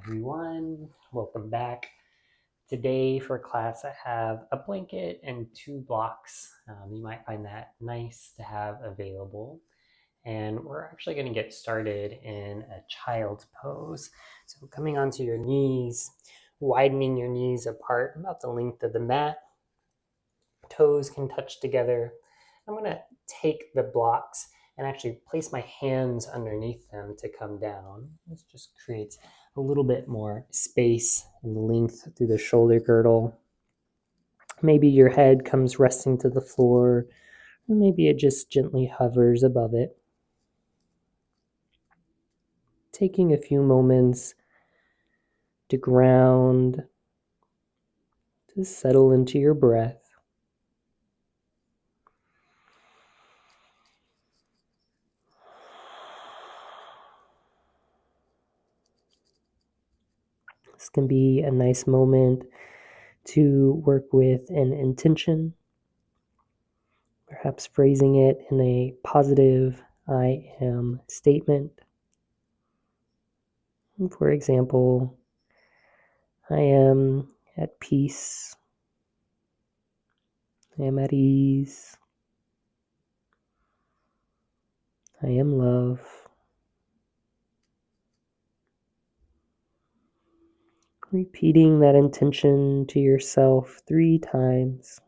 everyone. Welcome back. Today for class, I have a blanket and 2 blocks. You might find that nice to have available. And we're actually going to get started in a child's pose. So coming onto your knees, widening your knees apart about the length of the mat. Toes can touch together. I'm going to take the blocks and actually place my hands underneath them to come down. This just creates a little bit more space and length through the shoulder girdle. Maybe your head comes resting to the floor, or maybe it just gently hovers above it. Taking a few moments to ground, to settle into your breath. This can be a nice moment to work with an intention, perhaps phrasing it in a positive I am statement. For example, I am at peace, I am at ease, I am love. Repeating that intention to yourself 3 times.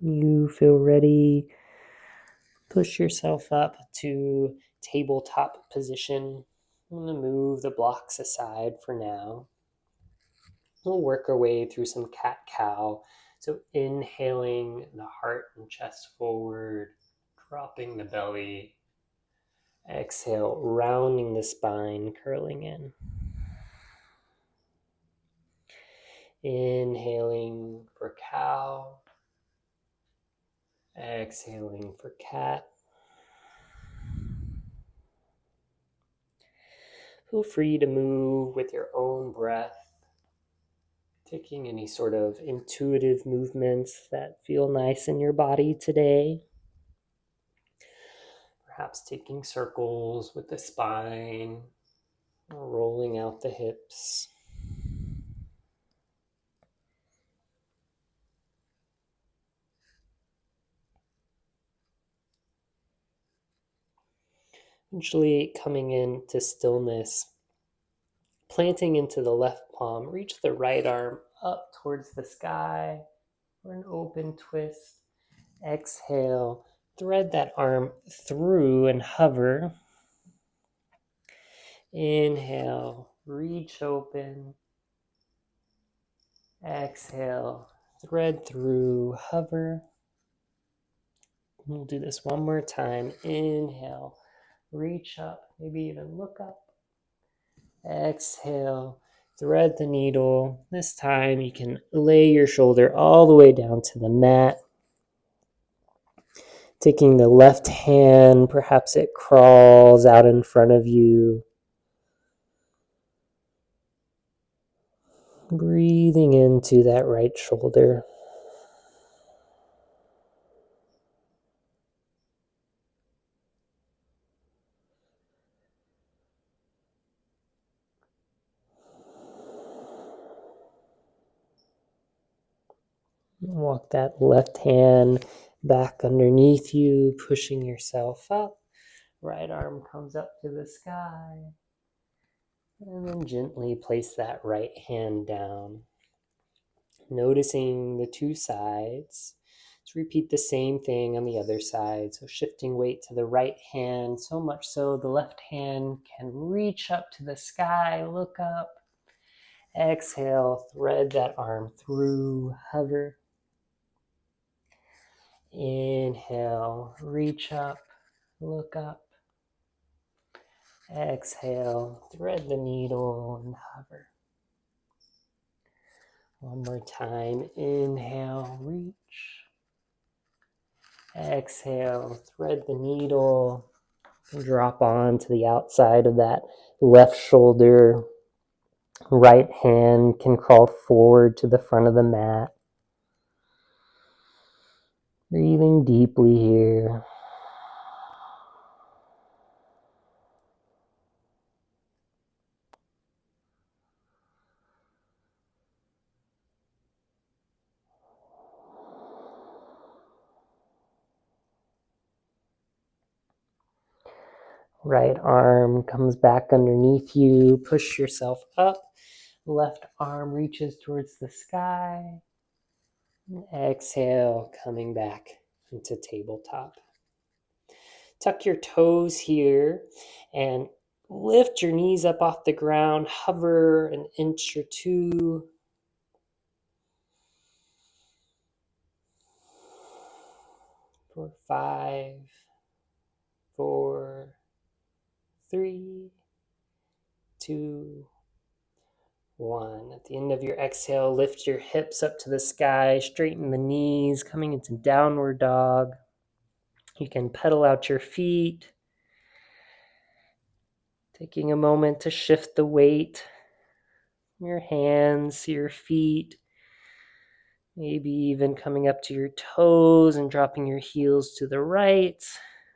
You feel ready, push yourself up to tabletop position. I'm going to move the blocks aside for now. We'll work our way through some cat-cow. So inhaling the heart and chest forward, dropping the belly. Exhale, rounding the spine, curling in. Inhaling for cow. Exhaling for cat. Feel free to move with your own breath, taking any sort of intuitive movements that feel nice in your body today. Perhaps taking circles with the spine, or rolling out the hips. Eventually coming into stillness, planting into the left palm, reach the right arm up towards the sky for an open twist. Exhale, thread that arm through and hover. Inhale, reach open. Exhale, thread through, hover. We'll do this one more time. Inhale, reach up, maybe even look up. Exhale, thread the needle. This time you can lay your shoulder all the way down to the mat. Taking the left hand, perhaps it crawls out in front of you. Breathing into that right shoulder. Walk that left hand back underneath you, pushing yourself up. Right arm comes up to the sky. And then gently place that right hand down. Noticing the 2 sides. Let's repeat the same thing on the other side. So shifting weight to the right hand, so much so the left hand can reach up to the sky, look up. Exhale, thread that arm through, hover. Inhale, reach up, look up. Exhale, thread the needle and hover. One more time. Inhale, reach. Exhale, thread the needle. Drop on to the outside of that left shoulder. Right hand can crawl forward to the front of the mat. Breathing deeply here. Right arm comes back underneath you. Push yourself up. Left arm reaches towards the sky. And exhale, coming back into tabletop. Tuck your toes here and lift your knees up off the ground. Hover an inch or two. For 5, 4, 3, 2, 1. At the end of your exhale, lift your hips up to the sky, straighten the knees, coming into downward dog. You can pedal out your feet, taking a moment to shift the weight, your hands, your feet, maybe even coming up to your toes and dropping your heels to the right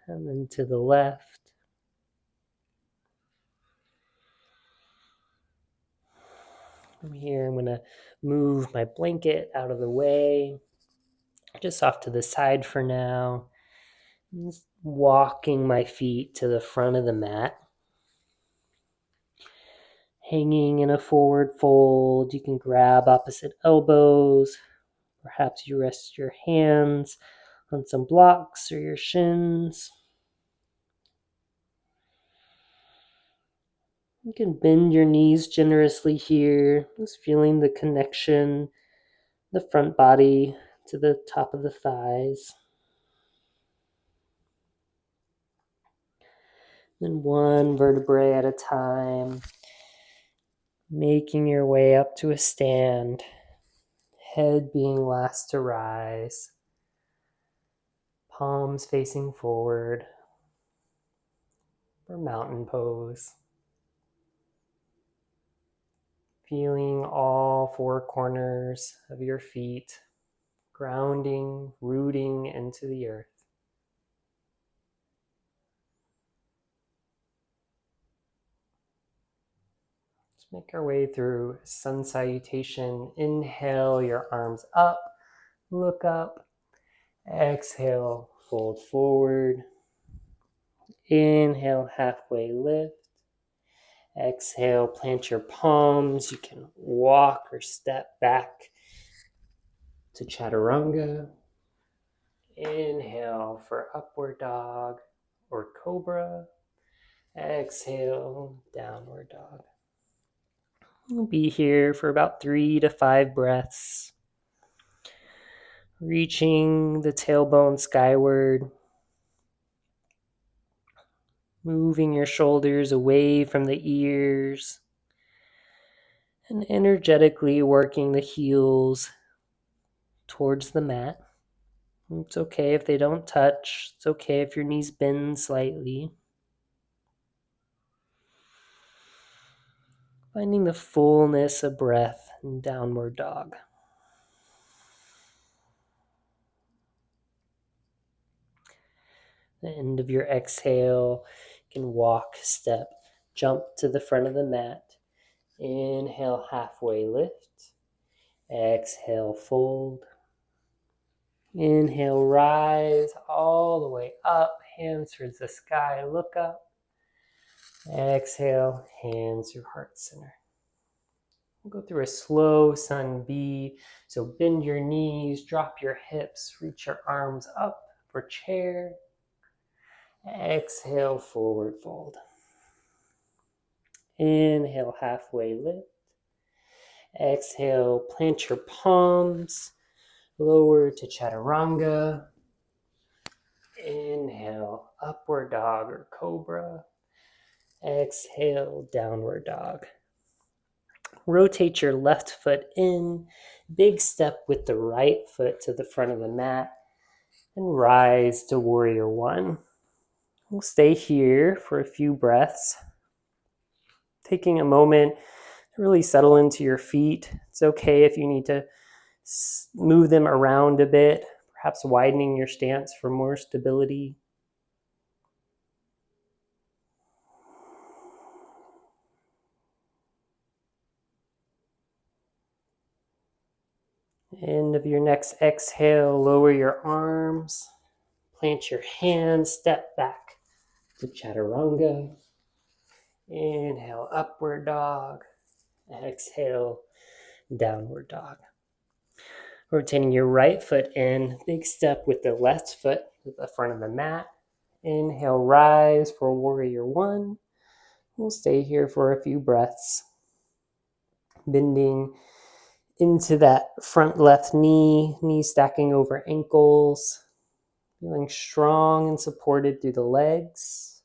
and then to the left. From here, I'm going to move my blanket out of the way, just off to the side for now. Just walking my feet to the front of the mat. Hanging in a forward fold, you can grab opposite elbows. Perhaps you rest your hands on some blocks or your shins. You can bend your knees generously here, just feeling the connection, the front body to the top of the thighs. Then one vertebrae at a time, making your way up to a stand, head being last to rise, palms facing forward for mountain pose. Feeling all 4 corners of your feet, grounding, rooting into the earth. Let's make our way through sun salutation. Inhale your arms up, look up. Exhale, fold forward. Inhale, halfway lift. Exhale, plant your palms. You can walk or step back to chaturanga. Inhale for upward dog or cobra. Exhale, downward dog. We'll be here for about 3 to 5 breaths. Reaching the tailbone skyward. Moving your shoulders away from the ears. And energetically working the heels towards the mat. It's okay if they don't touch. It's okay if your knees bend slightly. Finding the fullness of breath in downward dog. The end of your exhale, you can walk, step, jump to the front of the mat. Inhale, halfway lift. Exhale, fold. Inhale, rise all the way up. Hands towards the sky, look up. Exhale, hands through heart center. We'll go through a slow sun B. So bend your knees, drop your hips, reach your arms up for chair. Exhale, forward fold. Inhale, halfway lift. Exhale, plant your palms, lower to chaturanga. Inhale, upward dog or cobra. Exhale, downward dog. Rotate your left foot in, big step with the right foot to the front of the mat, and rise to warrior one. We'll stay here for a few breaths, taking a moment to really settle into your feet. It's okay if you need to move them around a bit, perhaps widening your stance for more stability. End of your next exhale, lower your arms, plant your hands, step back to chaturanga. Inhale, upward dog. Exhale, downward dog. Rotating your right foot in, big step with the left foot to the front of the mat. Inhale, rise for warrior one. We'll stay here for a few breaths. Bending into that front left knee, knee stacking over ankles. Feeling strong and supported through the legs.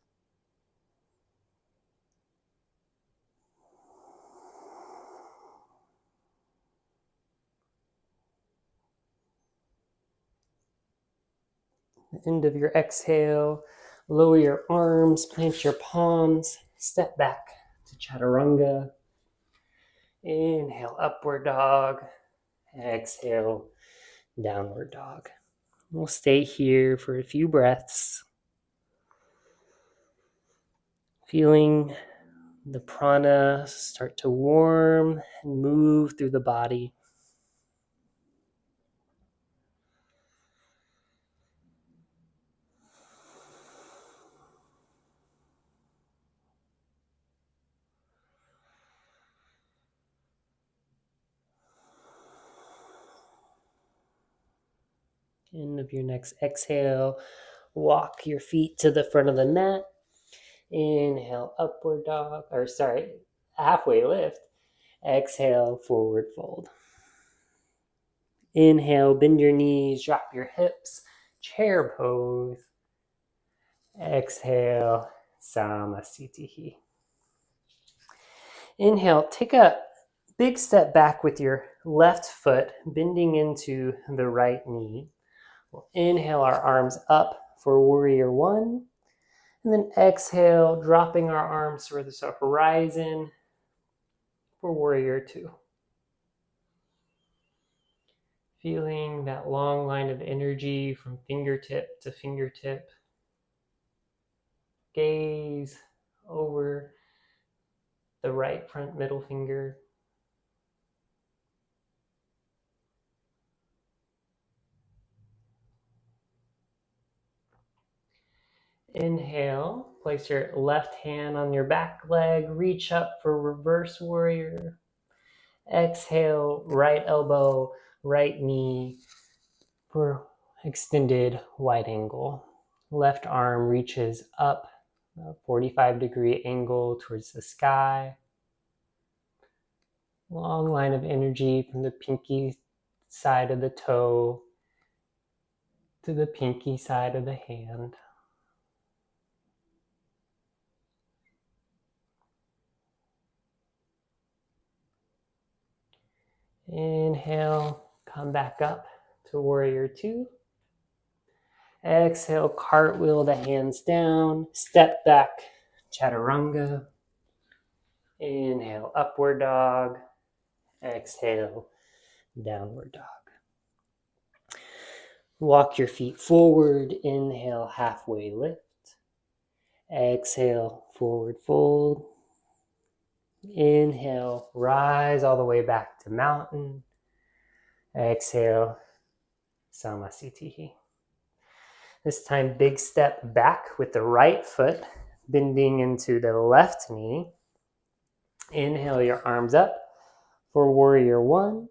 End of your exhale, lower your arms, plant your palms, step back to chaturanga. Inhale, upward dog. Exhale, downward dog. We'll stay here for a few breaths, feeling the prana start to warm and move through the body. End of your next exhale, walk your feet to the front of the mat. Inhale, upward dog, halfway lift. Exhale, forward fold. Inhale, bend your knees, drop your hips, chair pose. Exhale, samasthiti. Inhale, take a big step back with your left foot, bending into the right knee. We'll inhale our arms up for warrior one. And then exhale, dropping our arms towards the horizon for warrior two. Feeling that long line of energy from fingertip to fingertip. Gaze over the right front middle finger. Inhale, place your left hand on your back leg, reach up for reverse warrior. Exhale, right elbow, right knee for extended wide angle. Left arm reaches up, a 45-degree angle towards the sky. Long line of energy from the pinky side of the toe to the pinky side of the hand. Inhale, come back up to warrior two. Exhale, cartwheel the hands down, step back, chaturanga. Inhale, upward dog. Exhale, downward dog. Walk your feet forward. Inhale, halfway lift. Exhale, forward fold. Inhale, rise all the way back to mountain. Exhale, samasthiti. This time, big step back with the right foot, bending into the left knee. Inhale your arms up for warrior one.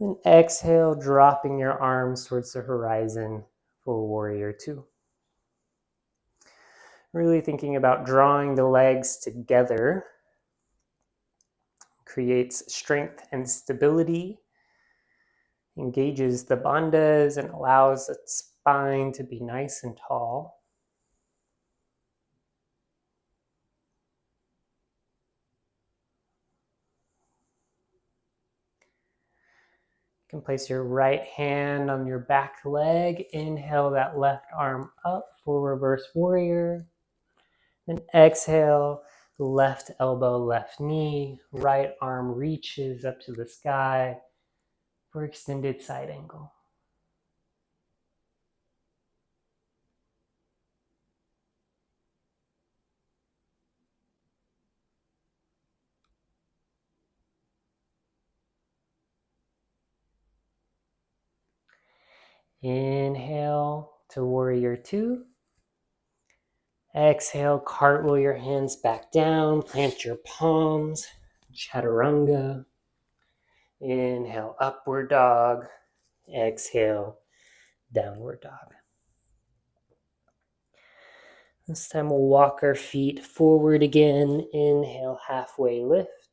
Then exhale, dropping your arms towards the horizon for warrior two. Really thinking about drawing the legs together creates strength and stability, engages the bandhas and allows the spine to be nice and tall. You can place your right hand on your back leg. Inhale that left arm up for reverse warrior. Then exhale, left elbow, left knee. Right arm reaches up to the sky for extended side angle. Inhale to warrior two. Exhale, cartwheel your hands back down, plant your palms, chaturanga. Inhale, upward dog. Exhale, downward dog. This time we'll walk our feet forward again. Inhale, halfway lift.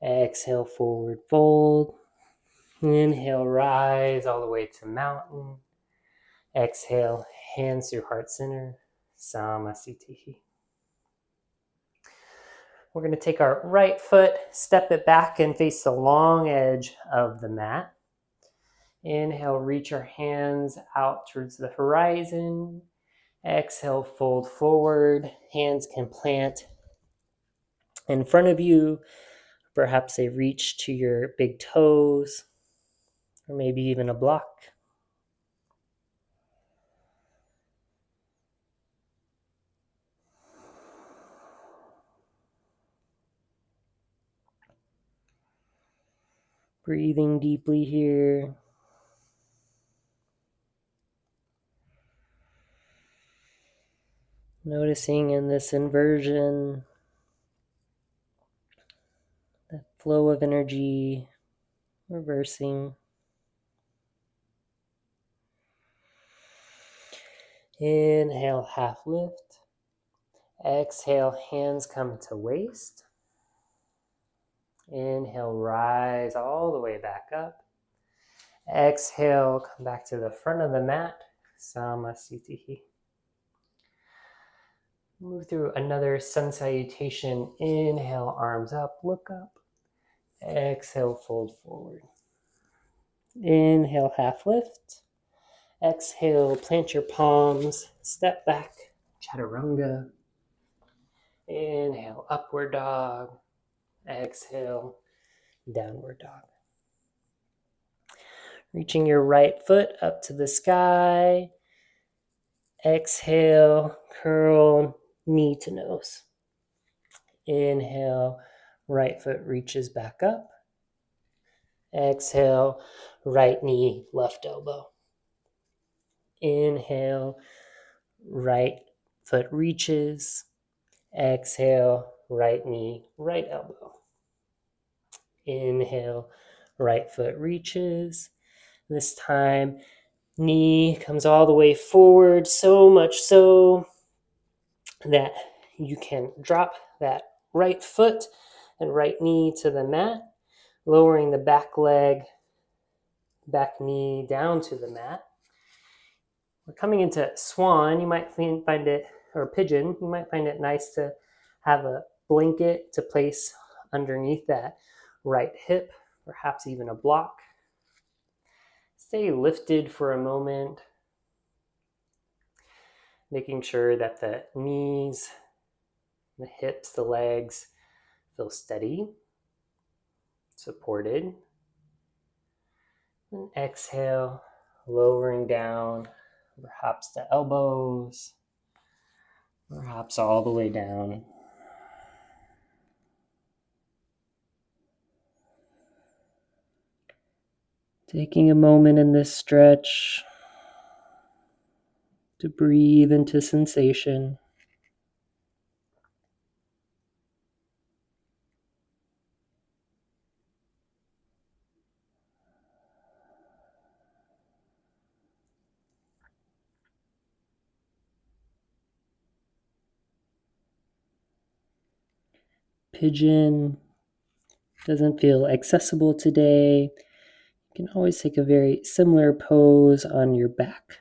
Exhale, forward fold. Inhale, rise all the way to mountain. Exhale, hands through heart center, Samasthiti. We're going to take our right foot, step it back and face the long edge of the mat. Inhale, reach our hands out towards the horizon. Exhale, fold forward. Hands can plant in front of you. Perhaps they reach to your big toes, or maybe even a block. Breathing deeply here. Noticing in this inversion the flow of energy reversing. Inhale, half lift. Exhale, hands come to waist. Inhale, rise all the way back up. Exhale, come back to the front of the mat, Samasthiti. Move through another sun salutation. Inhale, arms up, look up. Exhale, fold forward. Inhale, half lift. Exhale, plant your palms, step back, chaturanga. Inhale, upward dog. Exhale, downward dog. Reaching your right foot up to the sky. Exhale, curl knee to nose. Inhale, right foot reaches back up. Exhale, right knee, left elbow. Inhale, right foot reaches. Exhale, right knee, right elbow. Inhale, right foot reaches. This time, knee comes all the way forward, so much so that you can drop that right foot and right knee to the mat, lowering the back leg, back knee down to the mat. We're coming into swan. You might find it, or pigeon, you might find it nice to have a blanket to place underneath that right hip, perhaps even a block. Stay lifted for a moment, making sure that the knees, the hips, the legs feel steady, supported. And exhale, lowering down, perhaps the elbows, perhaps all the way down. Taking a moment in this stretch to breathe into sensation. Pigeon doesn't feel accessible today. You can always take a very similar pose on your back.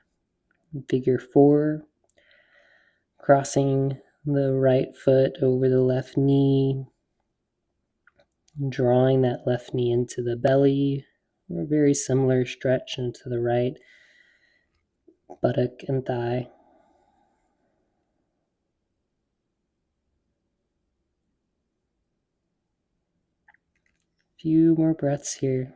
Figure 4, crossing the right foot over the left knee, drawing that left knee into the belly, A very similar stretch into the right buttock and thigh. Few more breaths here.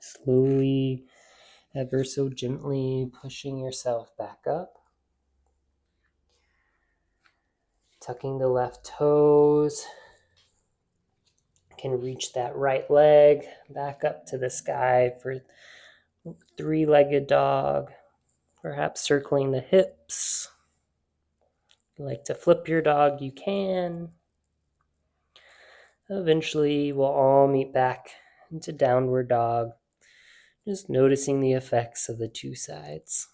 Slowly, ever so gently pushing yourself back up. Tucking the left toes. Can reach that right leg back up to the sky for three-legged dog. Perhaps circling the hips. If you like to flip your dog, you can. Eventually, we'll all meet back into downward dog. Just noticing the effects of the two sides.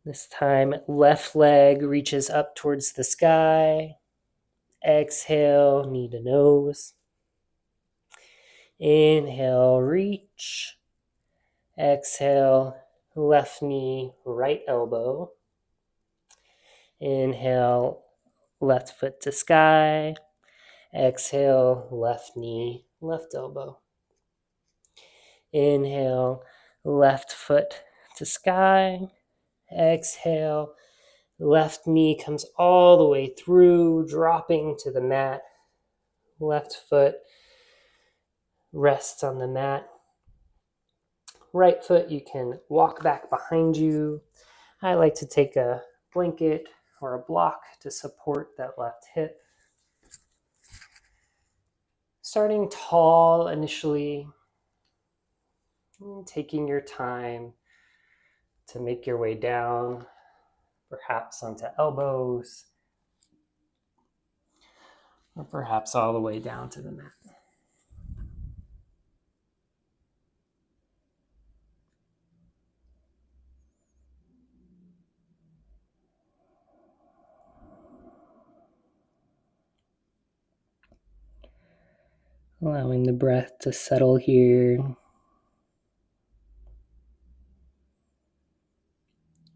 This time, left leg reaches up towards the sky. Exhale, knee to nose. Inhale, reach. Exhale, left knee, right elbow. Inhale, left foot to sky. Exhale, left knee, left elbow. Inhale, left foot to sky. Exhale, left knee comes all the way through, dropping to the mat. Left foot rests on the mat. Right foot, you can walk back behind you. I like to take a blanket or a block to support that left hip. Starting tall initially, taking your time to make your way down, perhaps onto elbows, or perhaps all the way down to the mat. Allowing the breath to settle here.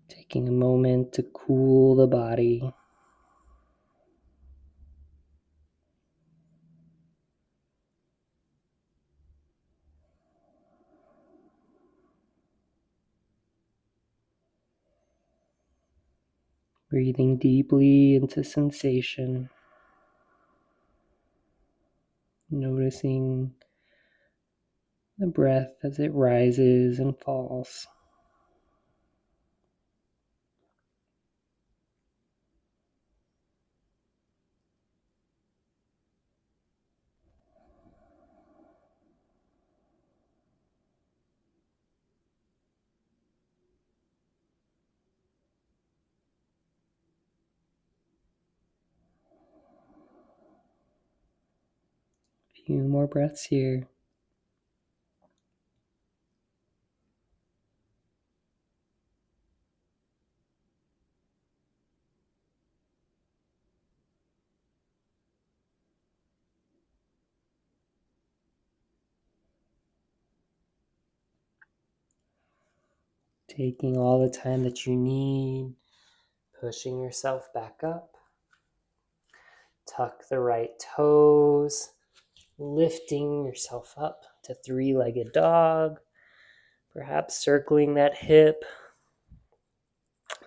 Taking a moment to cool the body. Breathing deeply into sensation. Noticing the breath as it rises and falls. Few more breaths here. Taking all the time that you need, pushing yourself back up. Tuck the right toes, lifting yourself up to three-legged dog, perhaps circling that hip,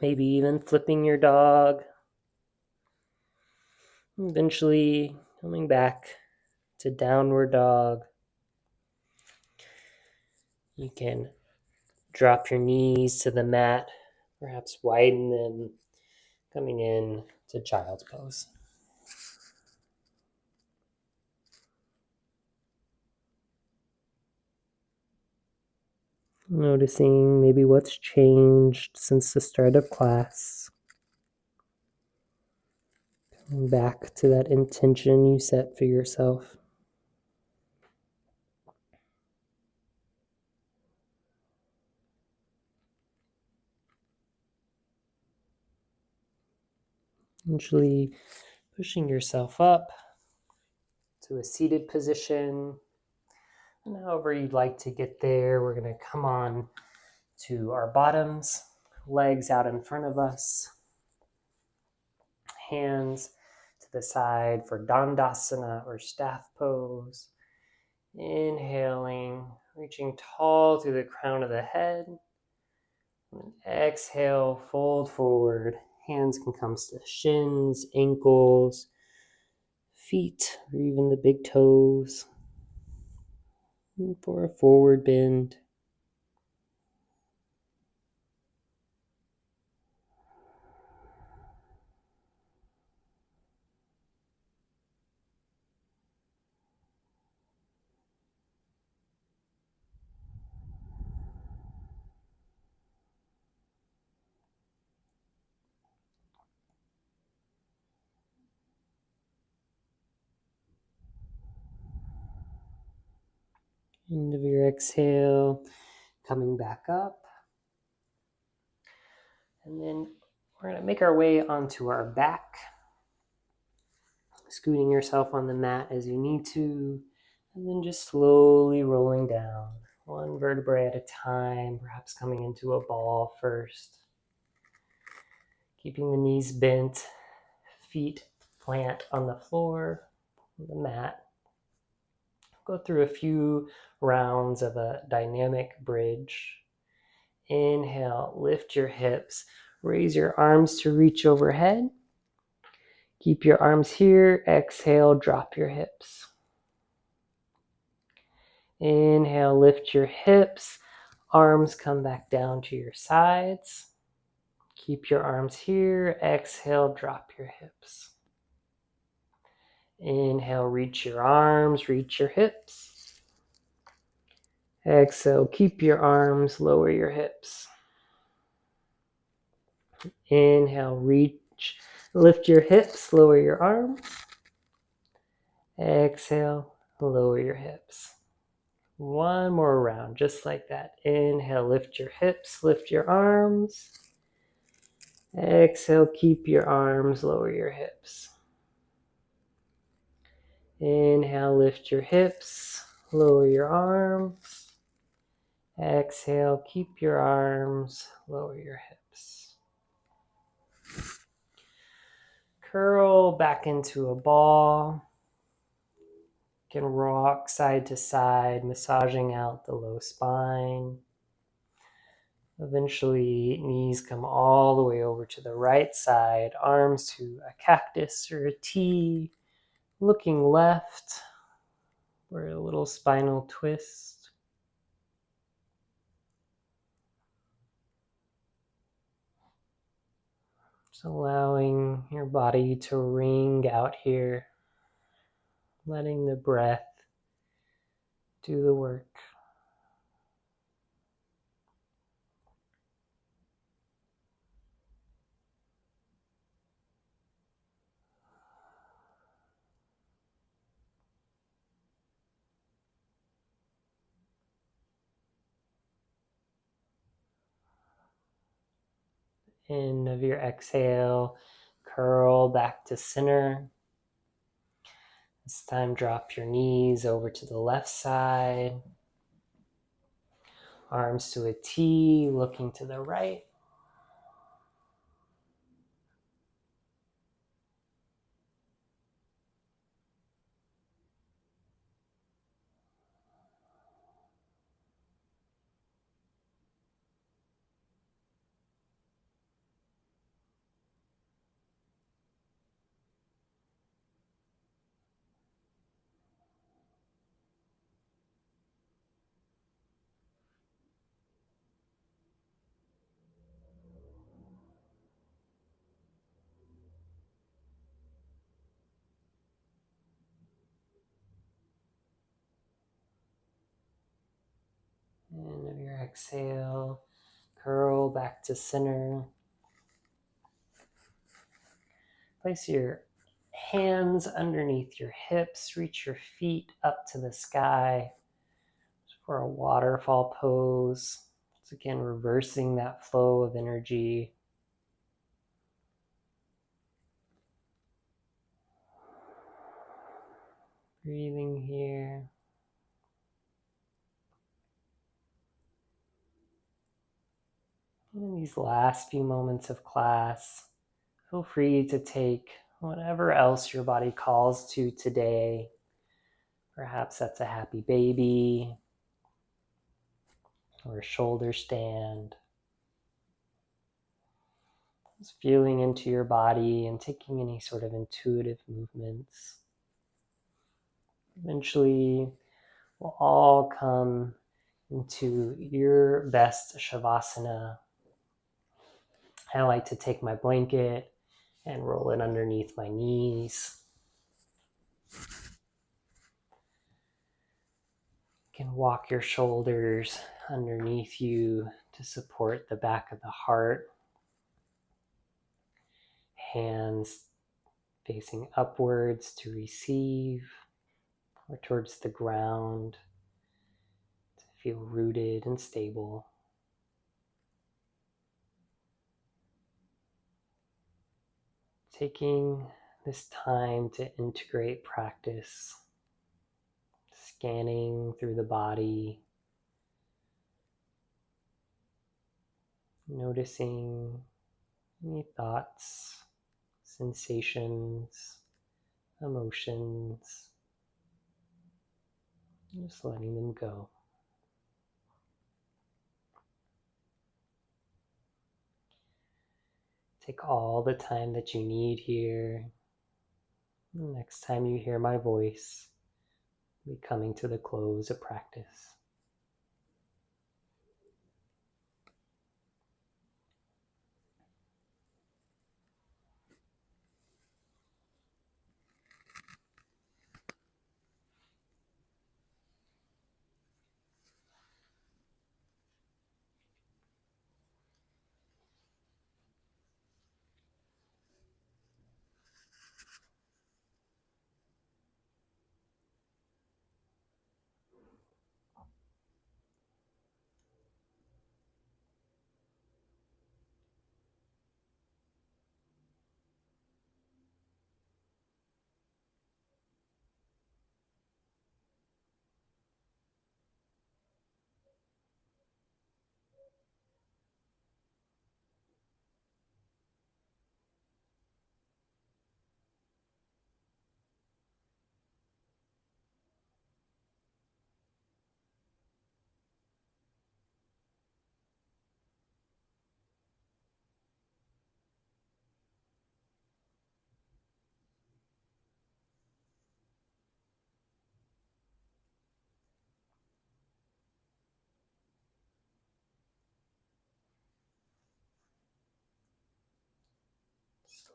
maybe even flipping your dog. Eventually coming back to downward dog. You can drop your knees to the mat, perhaps widen them, coming in to child's pose. Noticing maybe what's changed since the start of class. Coming back to that intention you set for yourself. Eventually pushing yourself up to a seated position. And however you'd like to get there, we're going to come on to our bottoms, legs out in front of us, hands to the side for Dandasana or staff pose. Inhaling, reaching tall through the crown of the head. And exhale, fold forward. Hands can come to shins, ankles, feet, or even the big toes. And for a forward bend. End of your exhale, coming back up. And then we're going to make our way onto our back, scooting yourself on the mat as you need to, and then just slowly rolling down, one vertebrae at a time, perhaps coming into a ball first. Keeping the knees bent, feet plant on the floor, the mat. Go through a few rounds of a dynamic bridge. Inhale, lift your hips, raise your arms to reach overhead. Keep your arms here. Exhale, drop your hips. Inhale, lift your hips. Arms come back down to your sides. Keep your arms here. Exhale, drop your hips. Inhale, reach your arms, reach your hips. Exhale, keep your arms, lower your hips. Inhale, reach, lift your hips, lower your arms. Exhale, lower your hips. One more round, just like that. Inhale, lift your hips, lift your arms. Exhale, keep your arms, lower your hips. Inhale, lift your hips, lower your arms. Exhale, keep your arms, lower your hips. Curl back into a ball. You can rock side to side, massaging out the low spine. Eventually, knees come all the way over to the right side, arms to a cactus or a T, looking left for a little spinal twist. Just allowing your body to ring out here, letting the breath do the work. End of your exhale, curl back to center. This time drop your knees over to the left side. Arms to a T, looking to the right. End of your exhale, curl back to center. Place your hands underneath your hips, reach your feet up to the sky for a waterfall pose. So again, reversing that flow of energy. breathing here. In these last few moments of class, feel free to take whatever else your body calls to today. Perhaps that's a happy baby or a shoulder stand. Just feeling into your body and taking any sort of intuitive movements. Eventually, we'll all come into your best Shavasana. I like to take my blanket and roll it underneath my knees. You can walk your shoulders underneath you to support the back of the heart. Hands facing upwards to receive, or towards the ground to feel rooted and stable. Taking this time to integrate practice, scanning through the body, noticing any thoughts, sensations, emotions, just letting them go. Take all the time that you need here. Next time you hear my voice, we'll be coming to the close of practice.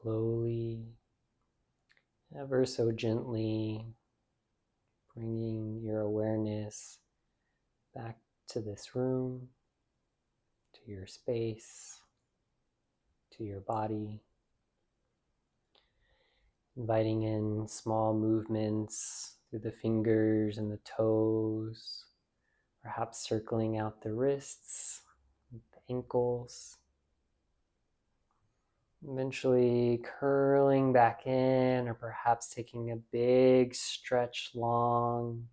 Slowly, ever so gently, bringing your awareness back to this room, to your space, to your body. Inviting in small movements through the fingers and the toes, perhaps circling out the wrists, the ankles. Eventually curling back in, or perhaps taking a big stretch long.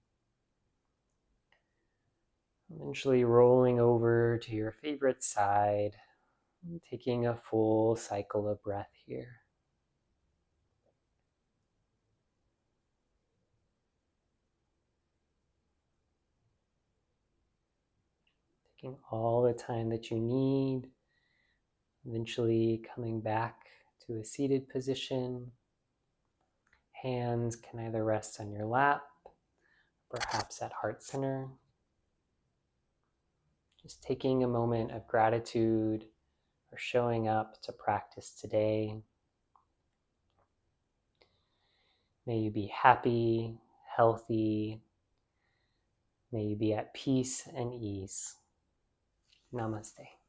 Eventually rolling over to your favorite side, and taking a full cycle of breath here. Taking all the time that you need. Eventually coming back to a seated position. Hands can either rest on your lap, perhaps at heart center. Just taking a moment of gratitude for showing up to practice today. May you be happy, healthy. May you be at peace and ease. Namaste.